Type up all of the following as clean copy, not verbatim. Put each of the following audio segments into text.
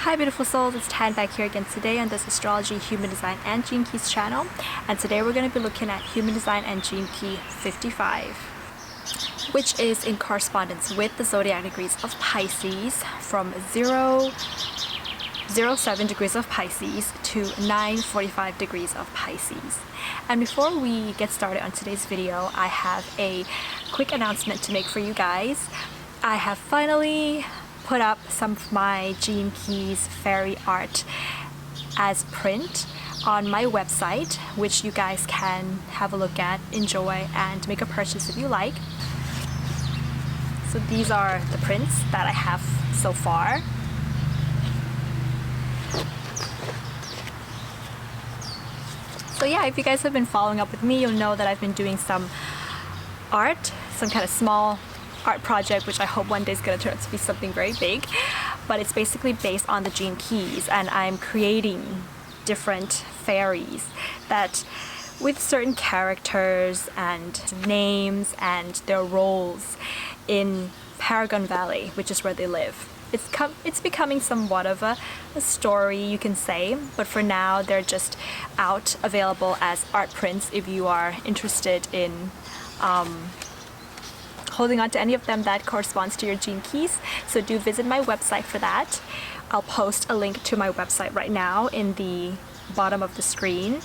Hi beautiful souls, it's Tan back here again today on this Astrology, Human Design and Gene Keys channel, and today we're going to be looking at Human Design and Gene Key 55, which is in correspondence with the Zodiac Degrees of Pisces from 07 degrees of Pisces to 945 degrees of Pisces. And before we get started on today's video, I have a quick announcement to make for you guys. I have finally put up some of my Gene Keys fairy art as print on my website, which you guys can have a look at, enjoy, and make a purchase if you like. So these are the prints that I have so far. So yeah, if you guys have been following up with me, you'll know that I've been doing some art, some kind of small art project, which I hope one day is going to turn out to be something very big. But it's basically based on the Gene Keys, and I'm creating different fairies that with certain characters and names and their roles in Paragon Valley, which is where they live. It's becoming somewhat of a story, you can say, but for now they're just out, available as art prints if you are interested in holding on to any of them that corresponds to your Gene Keys. So do visit my website for that. I'll post a link to my website right now in the bottom of the screen,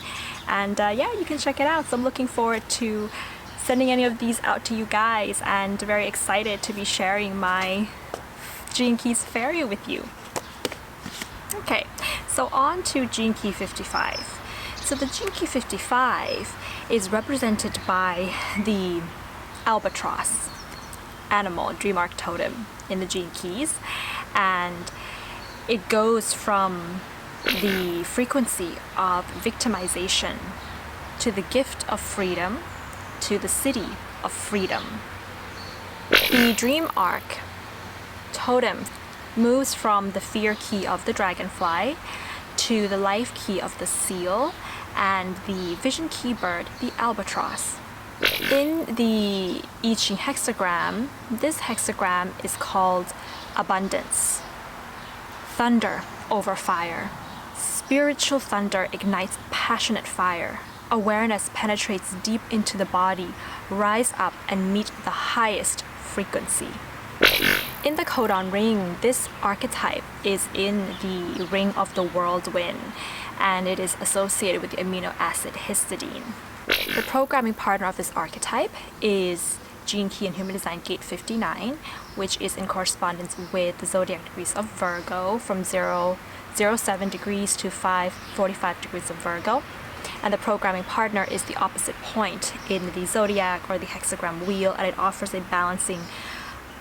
and yeah, you can check it out. So I'm looking forward to sending any of these out to you guys, and very excited to be sharing my Gene Keys fairy with you. Okay, so on to Gene Key 55. So the Gene Key 55 is represented by the Albatros animal, dream arc totem in the Gene Keys, and it goes from the frequency of victimization to the gift of freedom to the city of freedom. The dream arc totem moves from the fear key of the dragonfly to the life key of the seal and the vision key bird, the albatross. In the I-CHING hexagram, this hexagram is called abundance. Thunder over fire. Spiritual thunder ignites passionate fire. Awareness penetrates deep into the body. Rise up and meet the highest frequency. In the CODON ring, this archetype is in the ring of the whirlwind, and it is associated with the amino acid histidine. The programming partner of this archetype is Gene Key and Human Design Gate 59, which is in correspondence with the Zodiac Degrees of Virgo from 07 degrees to 545 degrees of Virgo. And the programming partner is the opposite point in the zodiac or the hexagram wheel, and it offers a balancing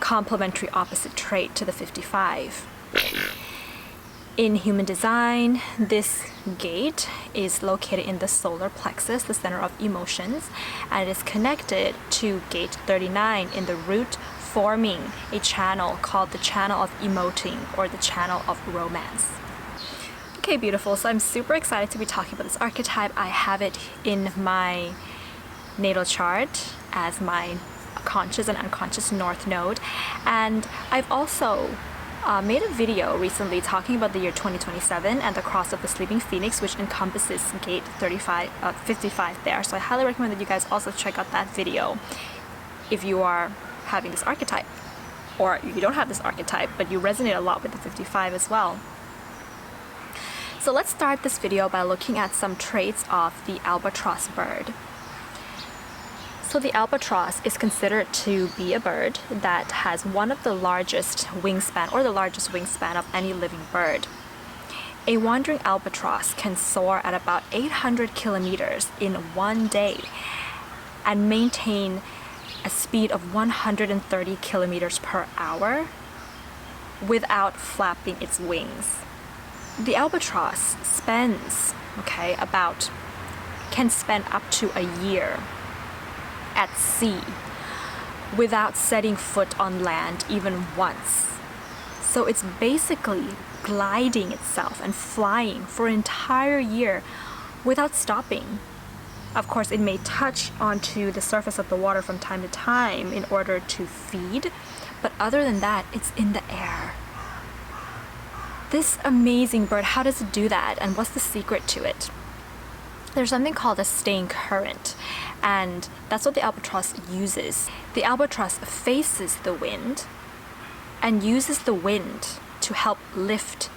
complementary opposite trait to the 55. In Human Design, this gate is located in the solar plexus, the center of emotions, and it is connected to gate 39 in the root, forming a channel called the channel of emoting or the channel of romance. Okay, beautiful. So I'm super excited to be talking about this archetype. I have it in my natal chart as my conscious and unconscious north node, and I've also made a video recently talking about the year 2027 and the cross of the sleeping phoenix, which encompasses gate 55 there. So I highly recommend that you guys also check out that video if you are having this archetype, or if you don't have this archetype but you resonate a lot with the 55 as well. So let's start this video by looking at some traits of the albatross bird. So the albatross is considered to be a bird that has one of the largest wingspan, or the largest wingspan of any living bird. A wandering albatross can soar at about 800 kilometers in one day and maintain a speed of 130 kilometers per hour without flapping its wings. The albatross can spend up to a year at sea without setting foot on land even once. So it's basically gliding itself and flying for an entire year without stopping. Of course, it may touch onto the surface of the water from time to time in order to feed, but other than that, it's in the air. This amazing bird, how does it do that? And what's the secret to it? There's something called a staying current, and that's what the albatross uses. The albatross faces the wind and uses the wind to help lift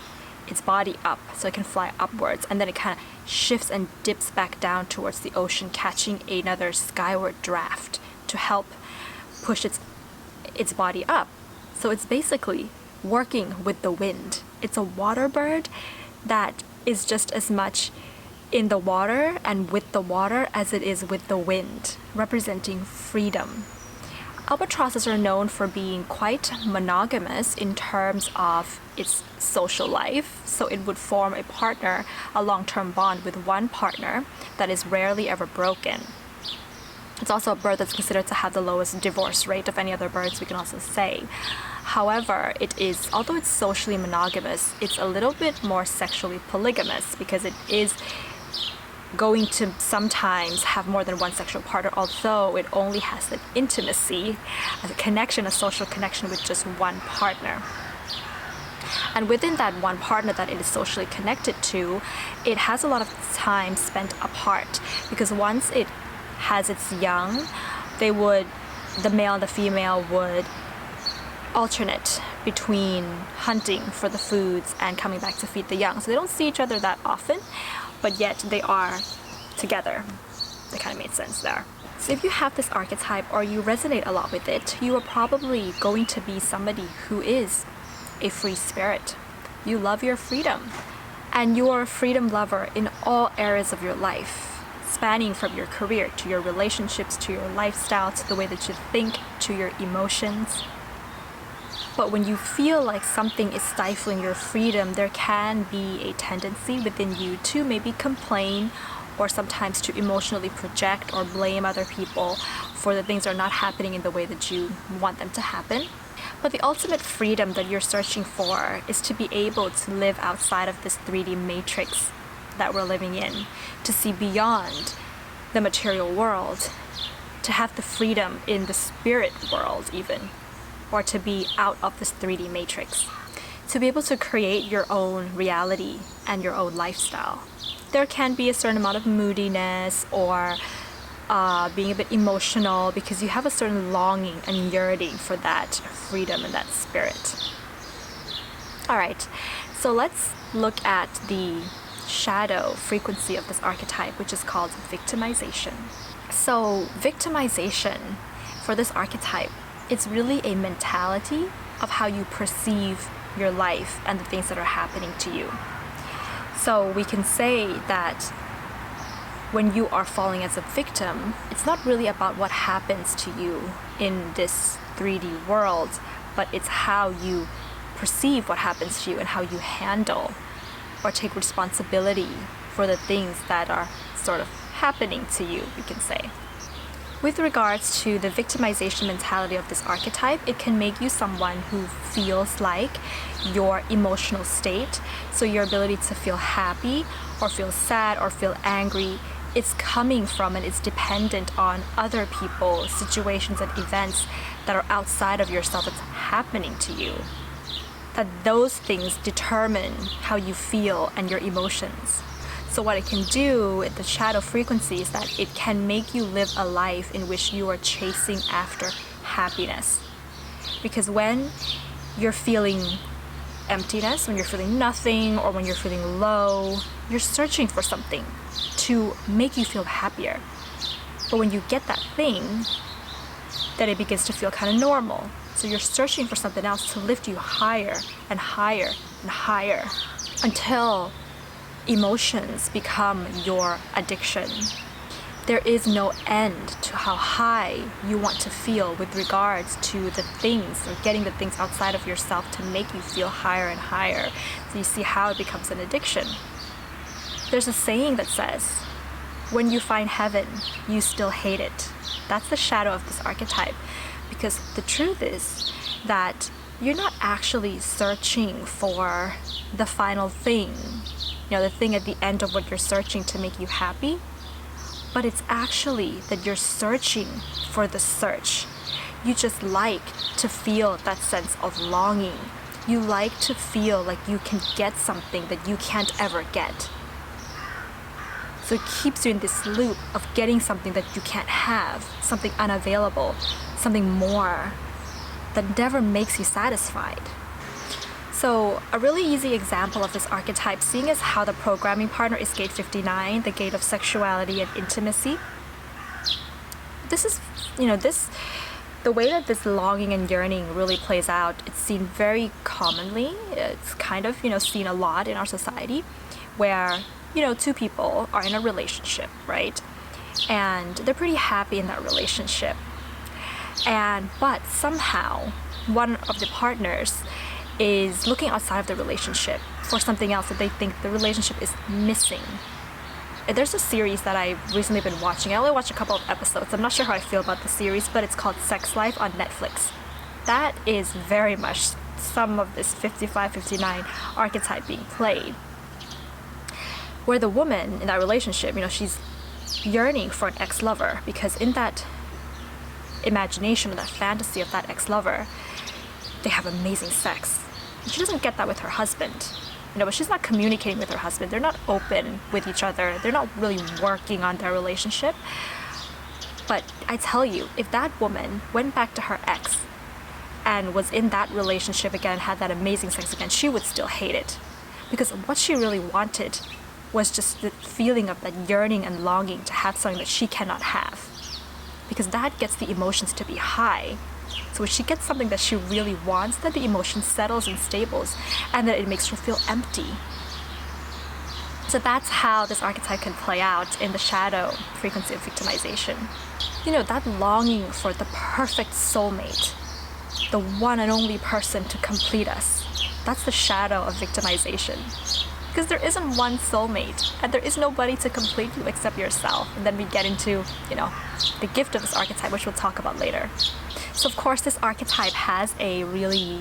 its body up so it can fly upwards, and then it kind of shifts and dips back down towards the ocean, catching another skyward draft to help push its body up. So it's basically working with the wind. It's a water bird that is just as much in the water and with the water as it is with the wind, representing freedom. Albatrosses are known for being quite monogamous in terms of its social life, so it would form a partner, a long-term bond with one partner that is rarely ever broken. It's also a bird that's considered to have the lowest divorce rate of any other birds, we can also say. However, although it's socially monogamous, it's a little bit more sexually polygamous because it is going to sometimes have more than one sexual partner, although it only has an intimacy, a connection, a social connection with just one partner. And within that one partner that it is socially connected to, it has a lot of time spent apart, because once it has its young, the male and the female would alternate between hunting for the foods and coming back to feed the young. So they don't see each other that often, but yet they are together. That kind of made sense there. So if you have this archetype or you resonate a lot with it, you are probably going to be somebody who is a free spirit. You love your freedom, and you are a freedom lover in all areas of your life, spanning from your career to your relationships to your lifestyle to the way that you think to your emotions. But when you feel like something is stifling your freedom, there can be a tendency within you to maybe complain, or sometimes to emotionally project or blame other people for the things that are not happening in the way that you want them to happen. But the ultimate freedom that you're searching for is to be able to live outside of this 3D matrix that we're living in, to see beyond the material world, to have the freedom in the spirit world even, or to be out of this 3D matrix, to be able to create your own reality and your own lifestyle. There can be a certain amount of moodiness or being a bit emotional because you have a certain longing and yearning for that freedom and that spirit. Alright, so let's look at the shadow frequency of this archetype, which is called victimization. So victimization for this archetype, it's really a mentality of how you perceive your life and the things that are happening to you. So we can say that when you are falling as a victim, it's not really about what happens to you in this 3D world, but it's how you perceive what happens to you and how you handle or take responsibility for the things that are sort of happening to you, we can say. With regards to the victimization mentality of this archetype, it can make you someone who feels like your emotional state, so your ability to feel happy or feel sad or feel angry, it's coming from and it's dependent on other people, situations and events that are outside of yourself that's happening to you. That those things determine how you feel and your emotions. So what it can do at the shadow frequency is that it can make you live a life in which you are chasing after happiness. Because when you're feeling emptiness, when you're feeling nothing, or when you're feeling low, you're searching for something to make you feel happier. But when you get that thing, then it begins to feel kind of normal. So you're searching for something else to lift you higher and higher and higher until emotions become your addiction. There is no end to how high you want to feel with regards to the things, or getting the things outside of yourself to make you feel higher and higher. So you see how it becomes an addiction. There's a saying that says, when you find heaven, you still hate it. That's the shadow of this archetype. Because the truth is that you're not actually searching for the final thing, the thing at the end of what you're searching to make you happy, but it's actually that you're searching for the search. You just like to feel that sense of longing. You like to feel like you can get something that you can't ever get. So it keeps you in this loop of getting something that you can't have, something unavailable, something more that never makes you satisfied. So a really easy example of this archetype, seeing as how the programming partner is gate 59, the gate of sexuality and intimacy. This is, the way that this longing and yearning really plays out, it's seen very commonly. It's kind of, seen a lot in our society where, two people are in a relationship, right? And they're pretty happy in that relationship. But somehow one of the partners is looking outside of the relationship for something else that they think the relationship is missing. There's a series that I've recently been watching. I only watched a couple of episodes. I'm not sure how I feel about the series, but it's called Sex Life on Netflix. That is very much some of this 55-59 archetype being played. Where the woman in that relationship, she's yearning for an ex-lover, because in that imagination or that fantasy of that ex-lover, they have amazing sex. She doesn't get that with her husband. But she's not communicating with her husband. They're not open with each other. They're not really working on their relationship. But I tell you, if that woman went back to her ex and was in that relationship again, had that amazing sex again, she would still hate it. Because what she really wanted was just the feeling of that yearning and longing to have something that she cannot have. Because that gets the emotions to be high. So when she gets something that she really wants, then the emotion settles and stables, and then it makes her feel empty. So that's how this archetype can play out in the shadow frequency of victimization. That longing for the perfect soulmate, the one and only person to complete us, that's the shadow of victimization. Because there isn't one soulmate, and there is nobody to complete you except yourself. And then we get into, the gift of this archetype, which we'll talk about later. So of course, this archetype has a really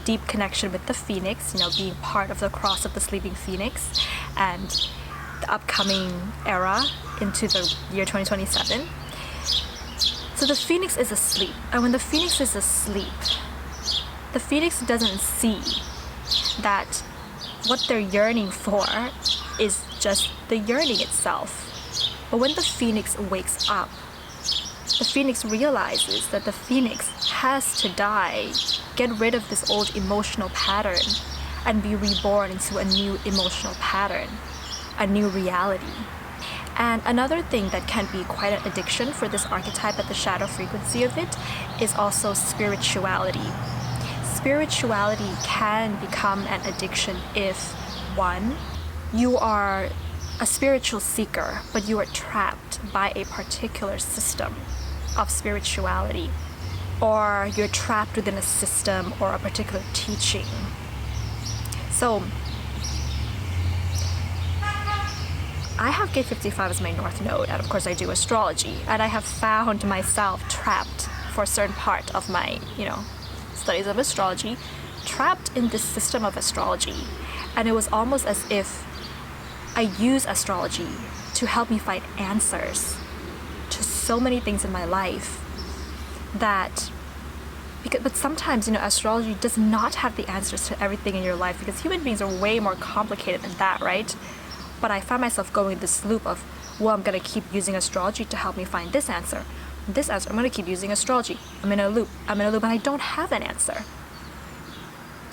deep connection with the phoenix, being part of the cross of the sleeping phoenix and the upcoming era into the year 2027. So the phoenix is asleep. And when the phoenix is asleep, the phoenix doesn't see that what they're yearning for is just the yearning itself. But when the phoenix wakes up, the phoenix realizes that the phoenix has to die, get rid of this old emotional pattern, and be reborn into a new emotional pattern, a new reality. And another thing that can be quite an addiction for this archetype at the shadow frequency of it is also spirituality. Spirituality can become an addiction if, one, you are a spiritual seeker, but you are trapped by a particular system of spirituality, or you're trapped within a system or a particular teaching. So I have gate 55 as my north node, and of course I do astrology, and I have found myself trapped for a certain part of my, studies of astrology, trapped in this system of astrology. And it was almost as if I use astrology to help me find answers to so many things in my life but sometimes, astrology does not have the answers to everything in your life, because human beings are way more complicated than that, right? But I find myself going this loop of, I'm going to keep using astrology to help me find this answer. I'm going to keep using astrology. I'm in a loop, and I don't have an answer.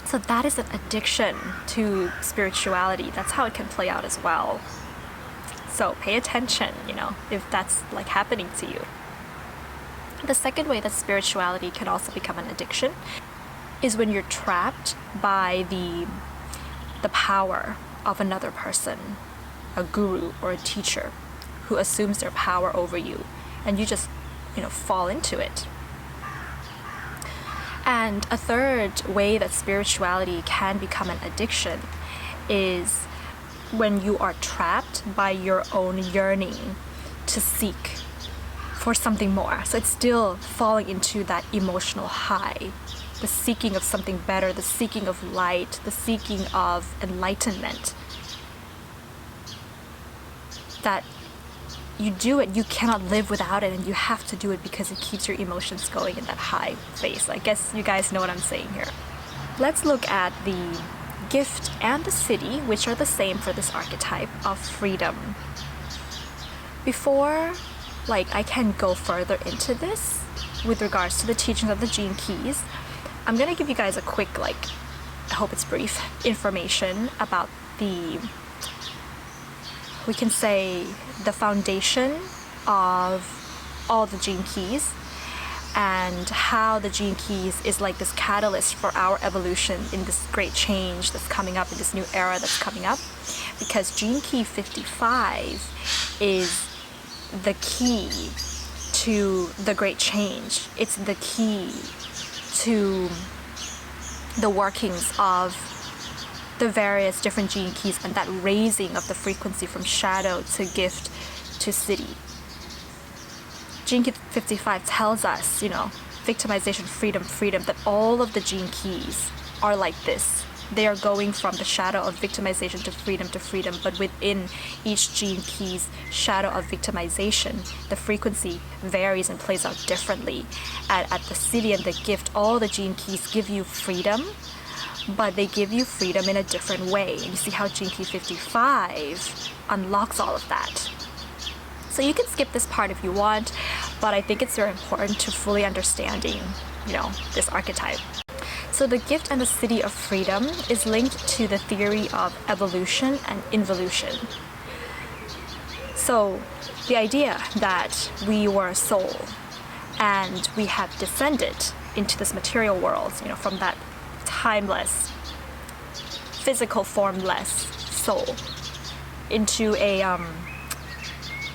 So that is an addiction to spirituality. That's how it can play out as well. So pay attention, if that's happening to you. The second way that spirituality can also become an addiction is when you're trapped by the power of another person, a guru or a teacher who assumes their power over you, and you just, fall into it. And a third way that spirituality can become an addiction is when you are trapped by your own yearning to seek for something more. So it's still falling into that emotional high, the seeking of something better, the seeking of light, the seeking of enlightenment. That you do it, you cannot live without it, and you have to do it because it keeps your emotions going in that high phase. I guess you guys know what I'm saying here. let's look at the gift and the city, which are the same for this archetype of freedom. Before I can go further into this with regards to the teachings of the gene keys, I'm gonna give you guys a quick, I hope it's brief, information about we can say the foundation of all the gene keys, and how the gene keys is like this catalyst for our evolution in this great change that's coming up, in this new era that's coming up. Because gene key 55 is the key to the great change. It's the key to the workings of the various different gene keys and that raising of the frequency from shadow to gift to city. Gene key 55 tells us, victimization, freedom, that all of the gene keys are like this. They are going from the shadow of victimization to freedom, but within each gene key's shadow of victimization, the frequency varies and plays out differently. At the city and the gift, all the gene keys give you freedom, but they give you freedom in a different way. And you see how gene key 55 unlocks all of that. So you can skip this part if you want, but I think it's very important to fully understanding, this archetype. So the gift and the city of freedom is linked to the theory of evolution and involution. So the idea that we were a soul and we have descended into this material world, from that timeless, physical formless soul into a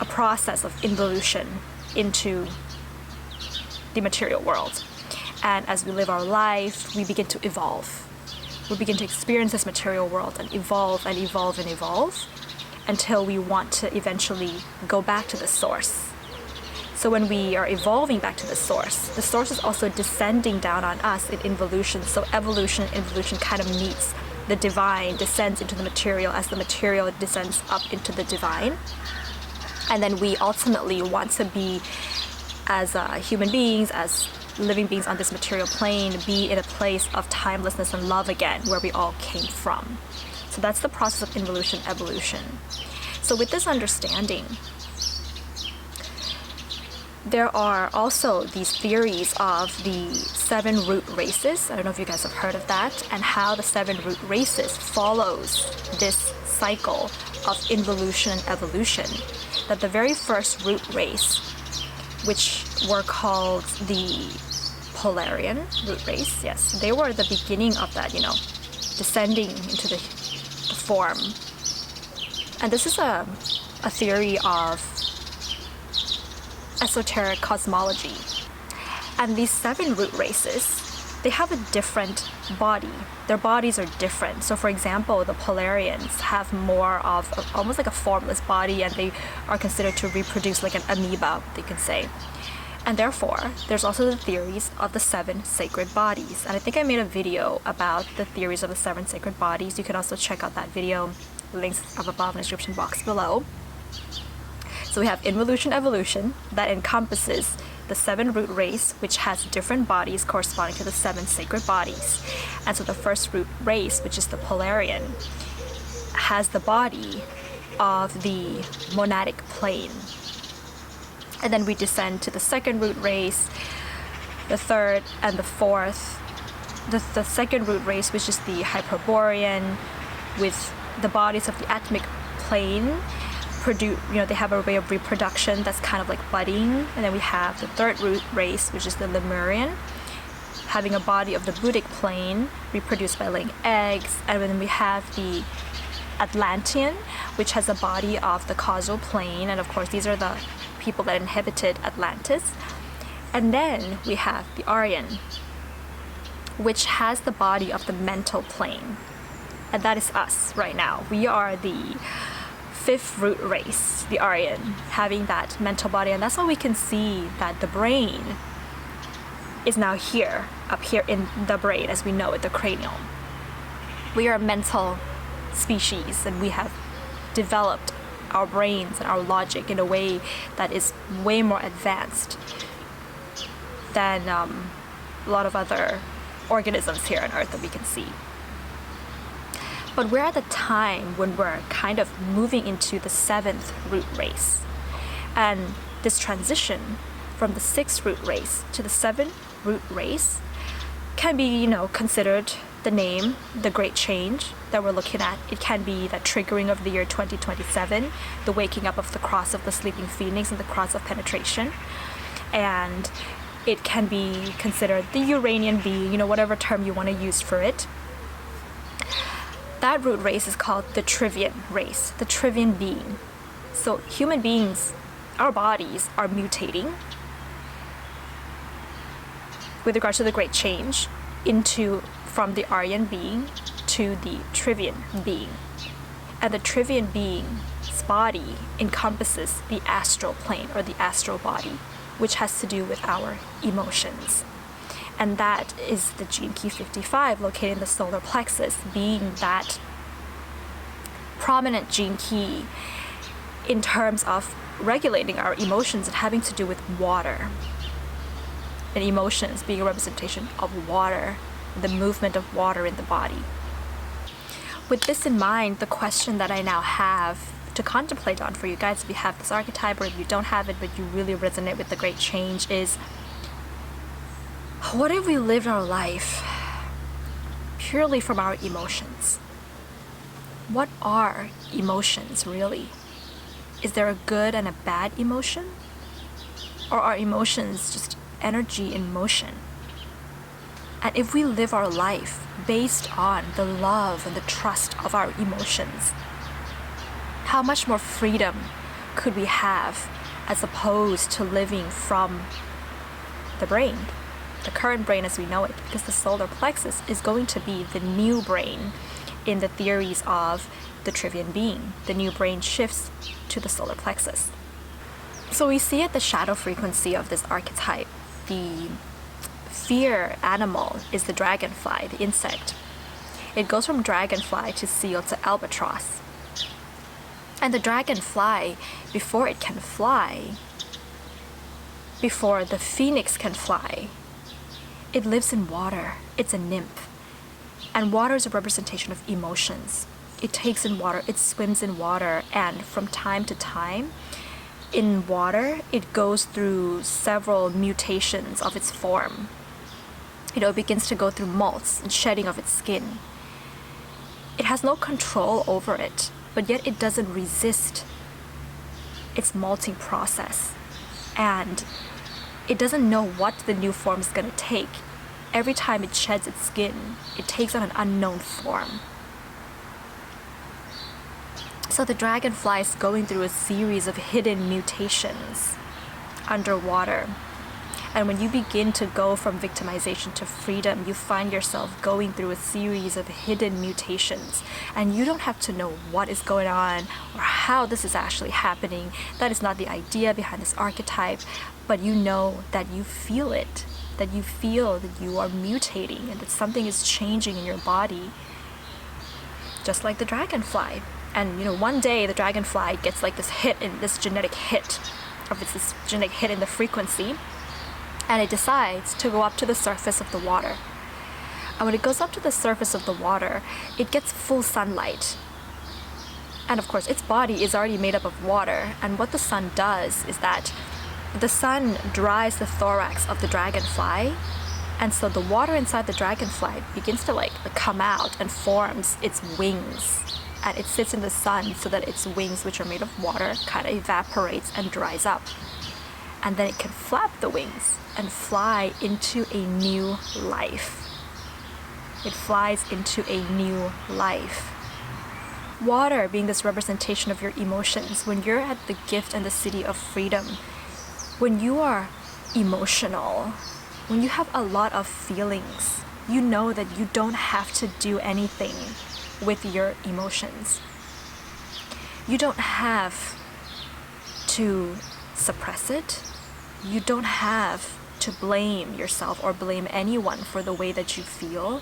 process of involution into the material world. And as we live our life, we begin to evolve. We begin to experience this material world and evolve and evolve and evolve until we want to eventually go back to the source. So when we are evolving back to the source is also descending down on us in involution. So evolution and involution kind of meets. The divine descends into the material as the material descends up into the divine. And then we ultimately want to be, as human beings, as living beings on this material plane, be in a place of timelessness and love again, where we all came from. So that's the process of involution, evolution. So with this understanding, there are also these theories of the 7 root races. I don't know if you guys have heard of that, and how the 7 root races follows this cycle of involution and evolution. That the very first root race, which were called the Polarian root race, yes, they were the beginning of that, descending into the form. And this is a theory of esoteric cosmology. And these 7 root races, they have a different body. Their bodies are different. So for example, the Polarians have more of almost like a formless body, and they are considered to reproduce like an amoeba, they can say. And therefore, there's also the theories of the 7 sacred bodies. And I think I made a video about the theories of the 7 sacred bodies. You can also check out that video. Links up above in the description box below. So we have involution, evolution, that encompasses the 7 root race, which has different bodies corresponding to the 7 sacred bodies. And so the first root race, which is the Polarian, has the body of the monadic plane. And then we descend to the second root race, the third and the fourth. The second root race, which is the Hyperborean, with the bodies of the atomic plane, they have a way of reproduction that's kind of like budding. And then we have the third root race, which is the Lemurian, having a body of the Buddhic plane, reproduced by laying eggs. And then we have the Atlantean, which has a body of the causal plane. And of course, these are the people that inhabited Atlantis. And then we have the Aryan, which has the body of the mental plane. And that is us right now. We are the 5th root race, the Aryan, having that mental body. And that's why we can see that the brain is now here, up here in the brain as we know it, the cranial. We are a mental species, and we have developed our brains and our logic in a way that is way more advanced than a lot of other organisms here on Earth that we can see. But we're at the time when we're kind of moving into the 7th root race. And this transition from the 6th root race to the 7th root race can be, considered the name, the great change that we're looking at. It can be that triggering of the year 2027, the waking up of the cross of the sleeping phoenix and the cross of penetration. And it can be considered the Uranian being, whatever term you want to use for it. That root race is called the Trivian race, the Trivian being. So human beings, our bodies are mutating with regards to the great change from the Aryan being to the Trivian being. And the Trivian being's body encompasses the astral plane or the astral body, which has to do with our emotions. And that is the gene key 55 located in the solar plexus, being that prominent gene key in terms of regulating our emotions and having to do with water. And emotions being a representation of water, the movement of water in the body. With this in mind, the question that I now have to contemplate on for you guys, if you have this archetype or if you don't have it but you really resonate with the great change, is what if we lived our life purely from our emotions? What are emotions really? Is there a good and a bad emotion? Or are emotions just energy in motion? And if we live our life based on the love and the trust of our emotions, how much more freedom could we have as opposed to living from the brain, the current brain as we know it? Because the solar plexus is going to be the new brain in the theories of the Trivian being. The new brain shifts to the solar plexus. So we see at the shadow frequency of this archetype, the fear animal is the dragonfly, the insect. It goes from dragonfly to seal to albatross. And the dragonfly, before it can fly, before the phoenix can fly, it lives in water. It's a nymph. And water is a representation of emotions. It takes in water, it swims in water, and from time to time, in water, it goes through several mutations of its form. It begins to go through molts and shedding of its skin. It has no control over it, but yet it doesn't resist its molting process. And it doesn't know what the new form is going to take. Every time it sheds its skin, it takes on an unknown form. So the dragonfly is going through a series of hidden mutations underwater. And when you begin to go from victimization to freedom, you find yourself going through a series of hidden mutations. And you don't have to know what is going on or how this is actually happening. That is not the idea behind this archetype, but you know that you feel it, that you feel that you are mutating and that something is changing in your body, just like the dragonfly. And one day the dragonfly gets like this genetic hit in the frequency, and it decides to go up to the surface of the water. And when it goes up to the surface of the water, it gets full sunlight. And of course, its body is already made up of water. And what the sun does is that the sun dries the thorax of the dragonfly. And so the water inside the dragonfly begins to come out and forms its wings. And it sits in the sun so that its wings, which are made of water, kind of evaporates and dries up. And then it can flap the wings and fly into a new life. It flies into a new life. Water being this representation of your emotions, when you're at the gift and the city of freedom, when you are emotional, when you have a lot of feelings, you know that you don't have to do anything with your emotions. You don't have to suppress it. You don't have to blame yourself or blame anyone for the way that you feel.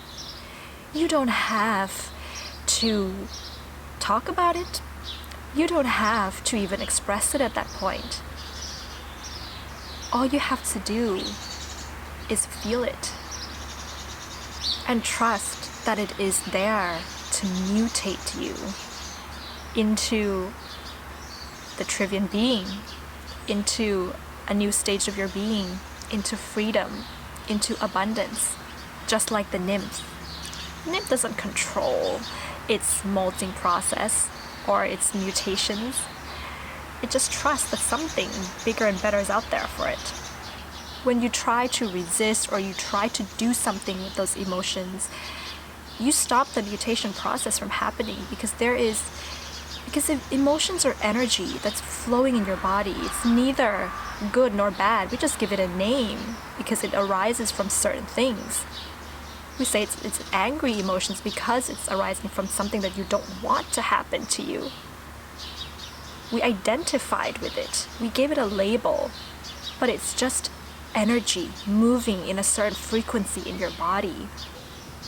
You don't have to talk about it. You don't have to even express it at that point. All you have to do is feel it. and trust that it is there to mutate you into the trivian being, into a new stage of your being, into freedom, into abundance, just like the nymph. Nymph doesn't control its molting process or its mutations. It just trusts that something bigger and better is out there for it. When you try to resist or you try to do something with those emotions, you stop the mutation process from happening, because if emotions are energy that's flowing in your body, it's neither good nor bad. We just give it a name because it arises from certain things. We say it's angry emotions because it's arising from something that you don't want to happen to you. We identified with it. We gave it a label, but it's just energy moving in a certain frequency in your body.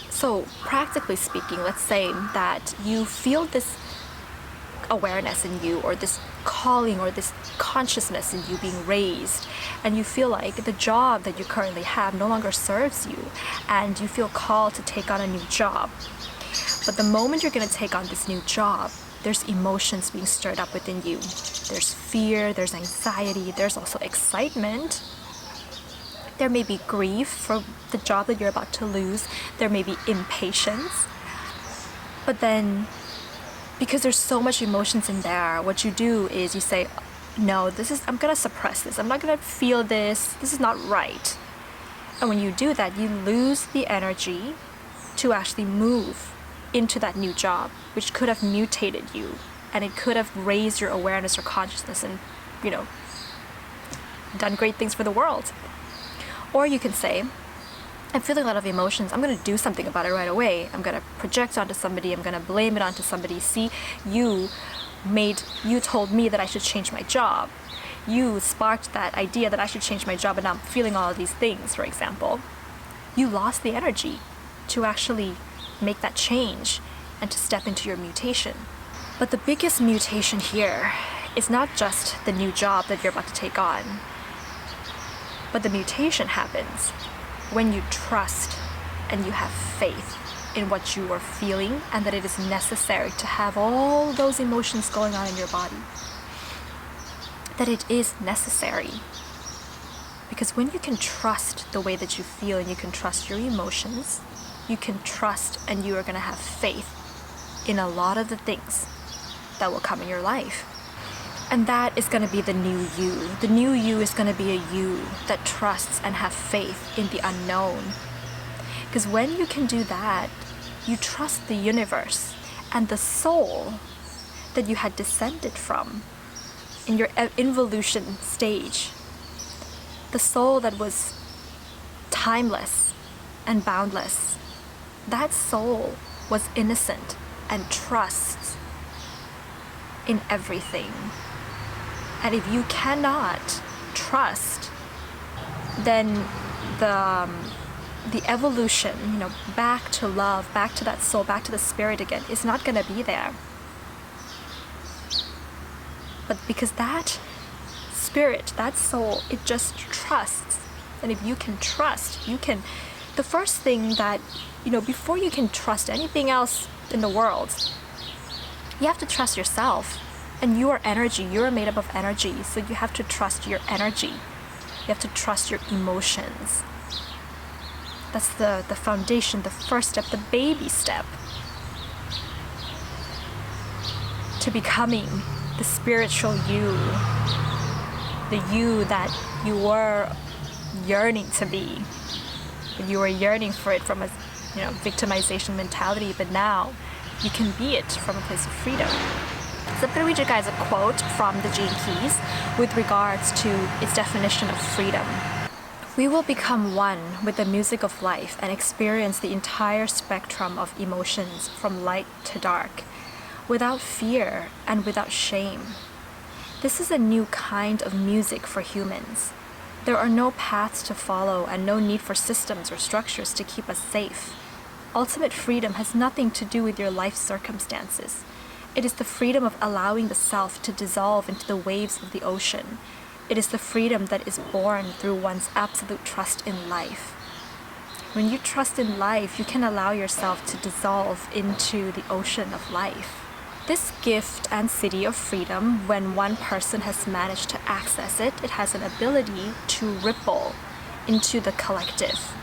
So practically speaking, let's say that you feel this awareness in you, or this calling, or this consciousness in you being raised, and you feel like the job that you currently have no longer serves you, and you feel called to take on a new job. But the moment you're going to take on this new job, there's emotions being stirred up within you. There's fear, there's anxiety, there's also excitement. There may be grief for the job that you're about to lose. There may be impatience. But then, because there's so much emotions in there, what you do is you say, no, I'm gonna suppress this. I'm not gonna feel this. This is not right. And when you do that, you lose the energy to actually move into that new job, which could have mutated you, and it could have raised your awareness or consciousness and, done great things for the world. Or you can say, I'm feeling a lot of emotions. I'm going to do something about it right away. I'm going to project onto somebody. I'm going to blame it onto somebody. See, you told me that I should change my job. You sparked that idea that I should change my job, and now I'm feeling all of these things, for example. You lost the energy to actually make that change and to step into your mutation. But the biggest mutation here is not just the new job that you're about to take on, but the mutation happens when you trust and you have faith in what you are feeling, and that it is necessary to have all those emotions going on in your body. That it is necessary. Because when you can trust the way that you feel and you can trust your emotions, you can trust and you are going to have faith in a lot of the things that will come in your life. And that is going to be the new you. The new you is going to be a you that trusts and have faith in the unknown. Because when you can do that, you trust the universe and the soul that you had descended from in your involution stage. The soul that was timeless and boundless. That soul was innocent and trusts in everything. And if you cannot trust, then the evolution, back to love, back to that soul, back to the spirit again, is not going to be there. But because that spirit, that soul, it just trusts. And if you can trust, the first thing that, before you can trust anything else in the world, you have to trust yourself. And you are energy. You are made up of energy. So you have to trust your energy. You have to trust your emotions. That's the foundation, the first step, the baby step to becoming the spiritual you. The you that you were yearning to be. You were yearning for it from a victimization mentality, but now you can be it from a place of freedom. So I'm going to read you guys a quote from the Gene Keys with regards to its definition of freedom. We will become one with the music of life and experience the entire spectrum of emotions from light to dark, without fear and without shame. This is a new kind of music for humans. There are no paths to follow and no need for systems or structures to keep us safe. Ultimate freedom has nothing to do with your life circumstances. It is the freedom of allowing the self to dissolve into the waves of the ocean. It is the freedom that is born through one's absolute trust in life. When you trust in life, you can allow yourself to dissolve into the ocean of life. This gift and city of freedom, when one person has managed to access it, it has an ability to ripple into the collective.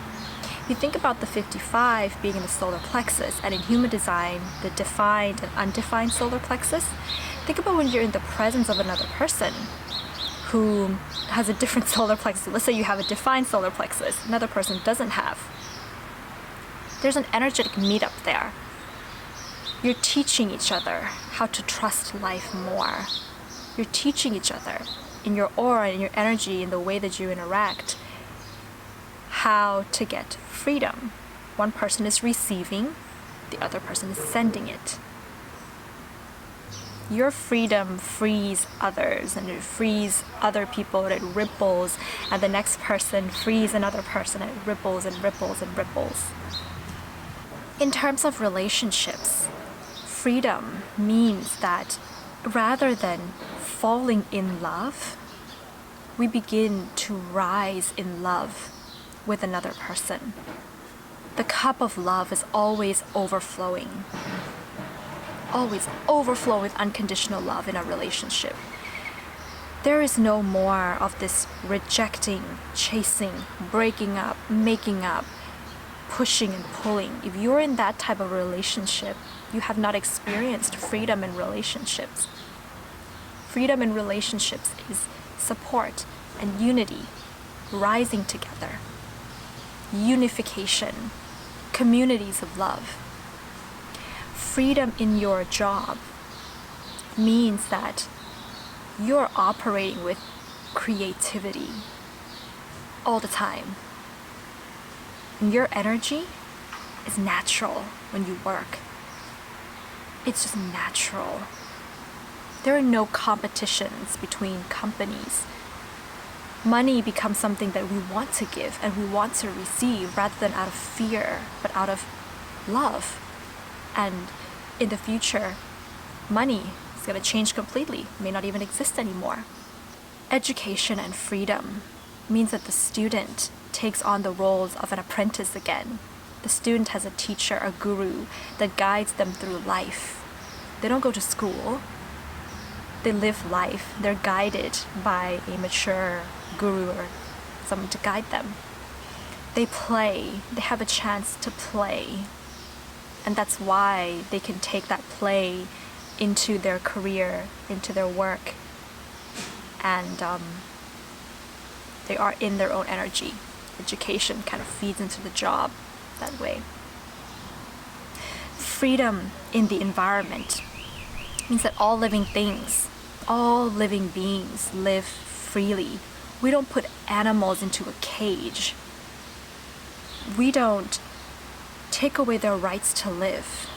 You think about the 55 being in the solar plexus, and in human design, the defined and undefined solar plexus. Think about when you're in the presence of another person who has a different solar plexus. Let's say you have a defined solar plexus, another person doesn't have. There's an energetic meetup there. You're teaching each other how to trust life more. You're teaching each other in your aura, in your energy, in the way that you interact, how to get freedom. One person is receiving, the other person is sending it. Your freedom frees others, and it frees other people, and it ripples, and the next person frees another person, and it ripples and ripples and ripples. In terms of relationships, freedom means that rather than falling in love, we begin to rise in love with another person. The cup of love is always overflowing. Always overflow with unconditional love in a relationship. There is no more of this rejecting, chasing, breaking up, making up, pushing and pulling. If you're in that type of relationship, you have not experienced freedom in relationships. Freedom in relationships is support and unity, rising together, unification, communities of love. Freedom in your job means that you're operating with creativity all the time. And your energy is natural when you work. It's just natural. There are no competitions between companies. Money becomes something that we want to give and we want to receive rather than out of fear, but out of love. And in the future, money is going to change completely, may not even exist anymore. Education and freedom means that the student takes on the roles of an apprentice again. The student has a teacher, a guru, that guides them through life. They don't go to school. They live life. They're guided by a mature guru or someone to guide them. They play. They have a chance to play. And that's why they can take that play into their career, into their work. And they are in their own energy. Education kind of feeds into the job that way. Freedom in the environment means that all living things, all living beings live freely. We don't put animals into a cage. We don't take away their rights to live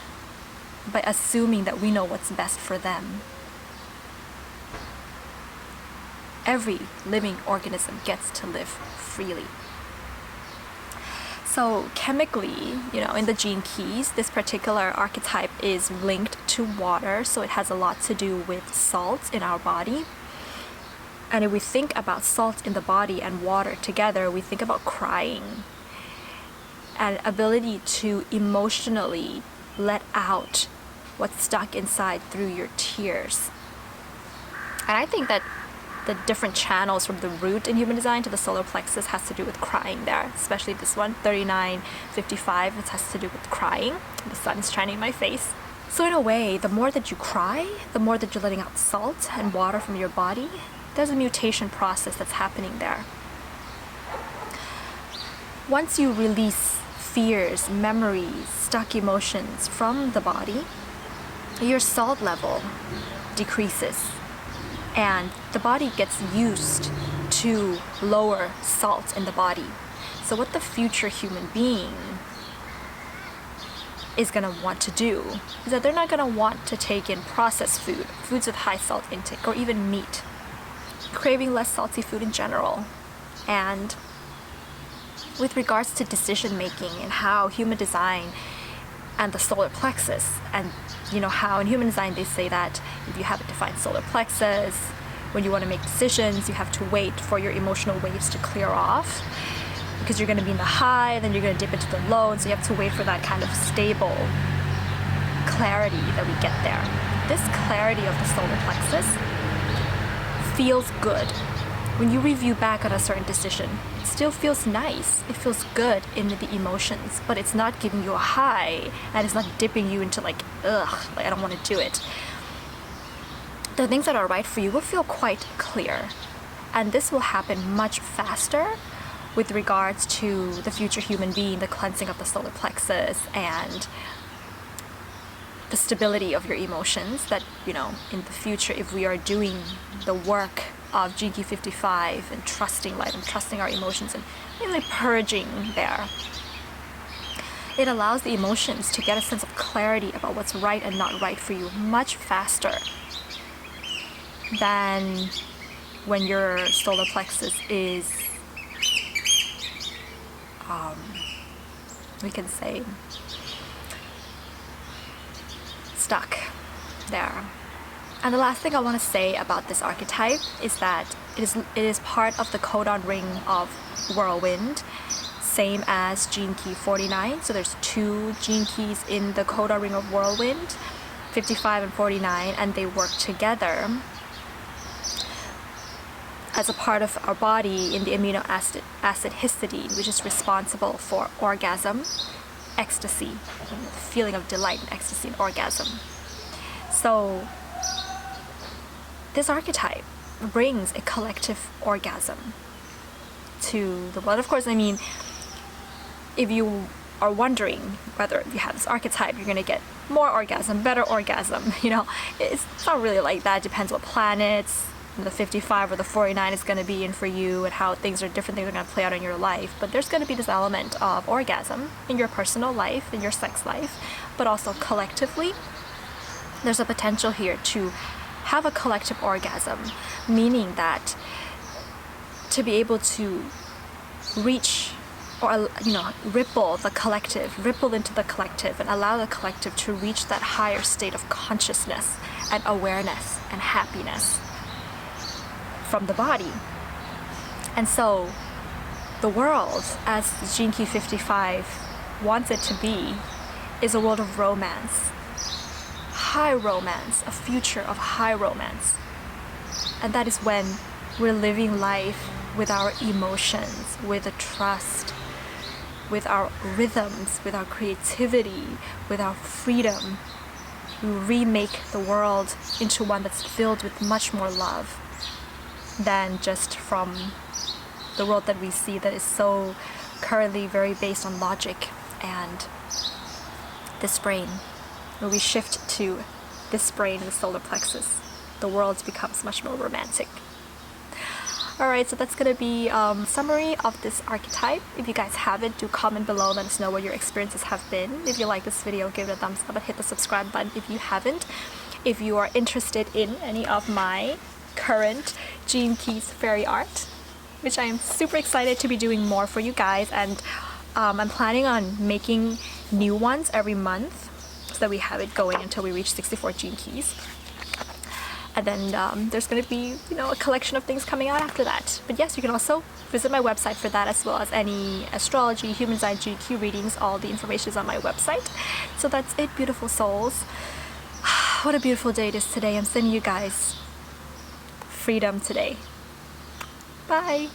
by assuming that we know what's best for them. Every living organism gets to live freely. So chemically, in the gene keys, this particular archetype is linked to water, so it has a lot to do with salt in our body. And if we think about salt in the body and water together, we think about crying and ability to emotionally let out what's stuck inside through your tears. And I think that the different channels from the root in human design to the solar plexus has to do with crying there, especially this one, 3955, it has to do with crying. The sun is shining in my face. So in a way, the more that you cry, the more that you're letting out salt and water from your body, there's a mutation process that's happening there. Once you release fears, memories, stuck emotions from the body, your salt level decreases. And the body gets used to lower salt in the body. So what the future human being is going to want to do is that they're not going to want to take in processed food, foods with high salt intake, or even meat, craving less salty food in general. And with regards to decision making and how human design and the solar plexus, and how in human design they say that if you have a defined solar plexus, when you want to make decisions, you have to wait for your emotional waves to clear off. because you're going to be in the high, then you're going to dip into the low, and so you have to wait for that kind of stable clarity that we get there. This clarity of the solar plexus feels good. When you review back on a certain decision, it still feels nice. It feels good in the emotions, but it's not giving you a high, and it's not dipping you into like, ugh, like I don't want to do it. The things that are right for you will feel quite clear. And this will happen much faster with regards to the future human being, the cleansing of the solar plexus, and the stability of your emotions. That, you know, in the future, if we are doing the work of Gene Key 55 and trusting life and trusting our emotions and really purging there, it allows the emotions to get a sense of clarity about what's right and not right for you much faster than when your solar plexus is, we can say, stuck there. And the last thing I want to say about this archetype is that it is part of the codon ring of whirlwind, same as Gene Key 49. So there's 2 gene keys in the codon ring of whirlwind, 55 and 49, and they work together as a part of our body in the amino acid histidine, which is responsible for orgasm, ecstasy, the feeling of delight and ecstasy and orgasm. So this archetype brings a collective orgasm to the world. Of course, I mean, if you are wondering whether you have this archetype, you're going to get more orgasm, better orgasm, you know, it's not really like that. It depends what planets the 55 or the 49 is going to be in for you, and how different things are going to play out in your life. But there's going to be this element of orgasm in your personal life, in your sex life, but also collectively. There's a potential here to have a collective orgasm, meaning that to be able to reach, or, you know, ripple into the collective and allow the collective to reach that higher state of consciousness and awareness and happiness from the body. And so the world, as Gene Key 55 wants it to be, is a world of romance, high romance, a future of high romance. And that is when we're living life with our emotions, with a trust, with our rhythms, with our creativity, with our freedom. We remake the world into one that's filled with much more love than just from the world that we see, that is so currently very based on logic and this brain. When we shift to this brain in the solar plexus, the world becomes much more romantic. Alright, so that's going to be a summary of this archetype. If you guys have it, do comment below, let us know what your experiences have been. If you like this video, give it a thumbs up and hit the subscribe button if you haven't. If you are interested in any of my current Gene Keys fairy art, which I am super excited to be doing more for you guys, and I'm planning on making new ones every month so that we have it going until we reach 64 Gene Keys. And then there's going to be, you know, a collection of things coming out after that. But yes, you can also visit my website for that, as well as any astrology, human design, GQ readings. All the information is on my website. So that's it, beautiful souls. What a beautiful day it is today. I'm sending you guys freedom today. Bye.